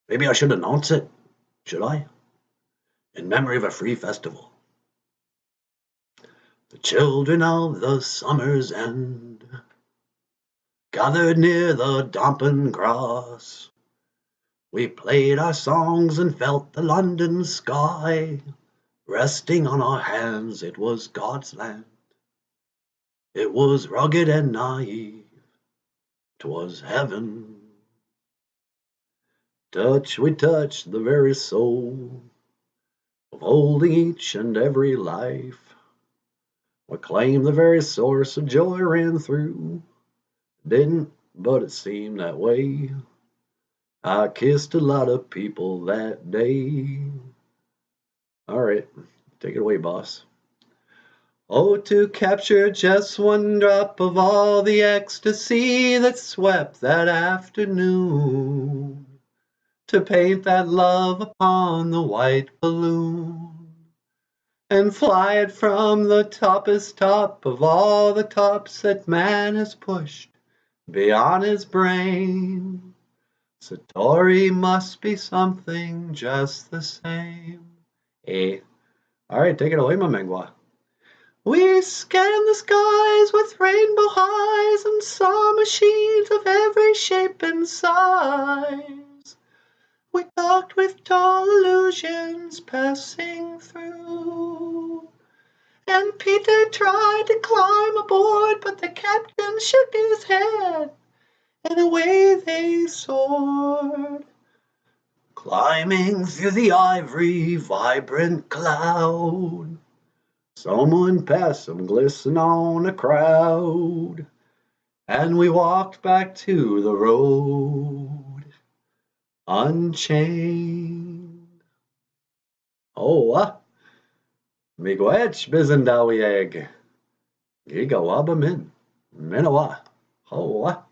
Maybe I should announce it, should I? In memory of a free festival. The children of the summer's end gathered near the dampened grass. We played our songs and felt the London sky. Resting on our hands, it was God's land. It was rugged and naive. 'Twas heaven. We touched the very soul of holding each and every life. We claimed the very source of joy ran through. Didn't, but it seemed that way. I kissed a lot of people that day. All right, take it away, boss. Oh, to capture just one drop of all the ecstasy that swept that afternoon. To paint that love upon the white balloon. And fly it from the toppest top of all the tops that man has pushed beyond his brain. Satori must be something just the same. Eh. All right, take it away, my Mengwa. We scanned the skies with rainbow highs and saw machines of every shape and size. We talked with tall illusions passing through. And Peter tried to climb aboard, but the captain shook his head, and away they soared. Climbing through the ivory, vibrant cloud. Someone passed some glisten on a crowd, and we walked back to the road, unchained. Oh, miigwech bizendawieg, gigawabamin, minawa, oh,